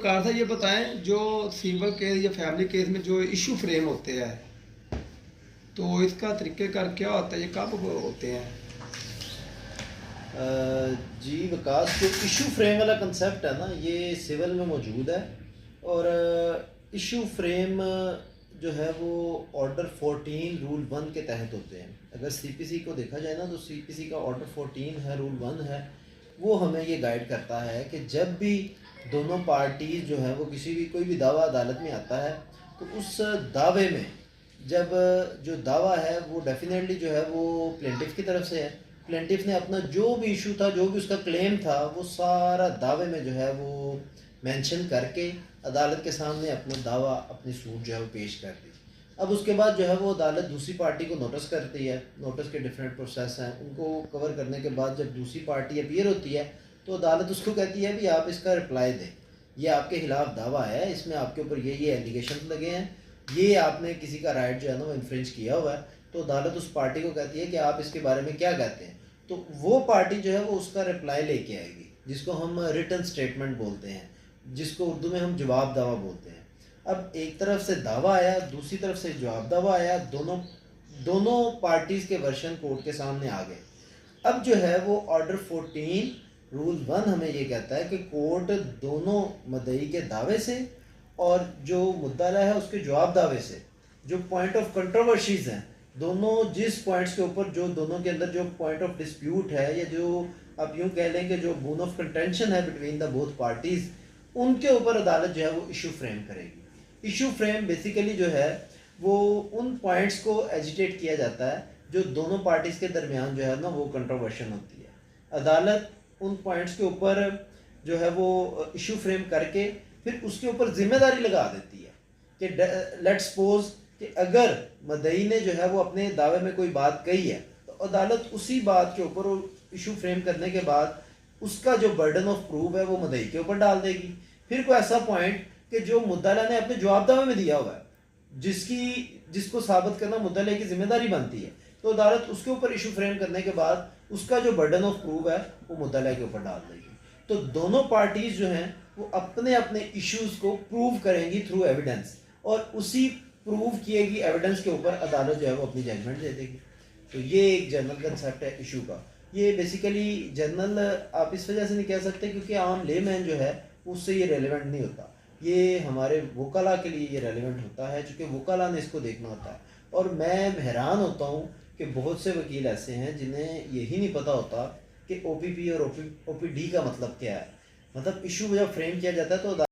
वकार साहब ये बताएं, जो सिविल केस या फैमिली केस में जो इशू फ्रेम होते हैं, तो इसका तरीक़ेकार क्या होता है, ये कब होते हैं? जी विकास, जो इशू फ्रेम वाला कंसेप्ट है ना, ये सिविल में मौजूद है। और इशू फ्रेम जो है वो ऑर्डर 14 रूल 1 के तहत होते हैं। अगर सीपीसी को देखा जाए ना, तो सीपीसी का ऑर्डर 14 है, रूल 1 है, वो हमें ये गाइड करता है कि जब भी दोनों पार्टीज जो है वो किसी भी कोई भी दावा अदालत में आता है, तो उस दावे में जब जो दावा है वो डेफिनेटली जो है वो प्लेंटिफ की तरफ से है। प्लेंटिफ ने अपना जो भी इशू था, जो भी उसका क्लेम था, वो सारा दावे में जो है वो मेंशन करके अदालत के सामने अपना दावा, अपनी सूट जो है वो पेश कर दी। अब उसके बाद जो है वो अदालत दूसरी पार्टी को नोटिस करती है। नोटिस के डिफरेंट प्रोसेस हैं, उनको कवर करने के बाद जब दूसरी पार्टी अपीयर होती है, तो अदालत उसको कहती है भी आप इसका रिप्लाई दें, ये आपके खिलाफ दावा है, इसमें आपके ऊपर ये एलिगेशन लगे हैं, ये आपने किसी का राइट जो है ना वो इन्फ्रिंज किया हुआ है। तो अदालत उस पार्टी को कहती है कि आप इसके बारे में क्या कहते हैं। तो वो पार्टी जो है वो उसका रिप्लाई लेके आएगी, जिसको हम रिटन स्टेटमेंट बोलते हैं, जिसको उर्दू में हम जवाब दावा बोलते हैं। अब एक तरफ से दावा आया, दूसरी तरफ से जवाब दावा आया, दोनों पार्टीज़ के वर्शन कोर्ट के सामने आ गए। अब जो है वो ऑर्डर 14 रूल 1 हमें ये कहता है कि कोर्ट दोनों मुद्दई के दावे से और जो मुद्दा है उसके जवाब दावे से, जो पॉइंट ऑफ कंट्रोवर्सीज हैं, दोनों जिस पॉइंट्स के ऊपर, जो दोनों के अंदर जो पॉइंट ऑफ डिस्प्यूट है, या जो आप यूँ कह लें कि जो बोन ऑफ कंटेंशन है बिटवीन द बोथ पार्टीज़, उनके ऊपर अदालत जो है वो इशू फ्रेम करेगी। इशू फ्रेम बेसिकली जो है वो उन पॉइंट्स को एजिटेट किया जाता है जो दोनों पार्टीज़ के दरमियान जो है ना वो कंट्रोवर्शन होती है। अदालत उन पॉइंट्स के ऊपर जो है वो इशू फ्रेम करके फिर उसके ऊपर जिम्मेदारी लगा देती है कि लेट्स सपोज कि अगर मदई ने जो है वो अपने दावे में कोई बात कही है, तो अदालत उसी बात के ऊपर इशू फ्रेम करने के बाद उसका जो बर्डन ऑफ प्रूफ है वो मदई के ऊपर डाल देगी। फिर कोई ऐसा पॉइंट कि जो मुद्दला ने अपने जवाब दावे में दिया हुआ है, जिसको साबित करना मुद्दले की जिम्मेदारी बनती है, तो अदालत उसके ऊपर इशू फ्रेम करने के बाद उसका जो बर्डन ऑफ प्रूफ है वो मुद्दला के ऊपर डाल देगी। तो दोनों पार्टीज जो हैं वो अपने अपने इश्यूज को प्रूव करेंगी थ्रू एविडेंस, और उसी प्रूव किए गई एविडेंस के ऊपर अदालत जो है वो अपनी जजमेंट दे देगी। तो ये एक जनरल कंसेप्ट है इशू का। ये बेसिकली जनरल आप इस वजह से नहीं कह सकते क्योंकि आम लेमैन जो है उससे ये रेलिवेंट नहीं होता। ये हमारे वकला के लिए ये रेलिवेंट होता है, चूँकि वकला ने इसको देखना होता है। और मैं हैरान होता हूँ कि बहुत से वकील ऐसे हैं जिन्हें यही नहीं पता होता कि ओपीपी और ओपीडी का मतलब क्या है। मतलब इशू जब फ्रेम किया जाता है तो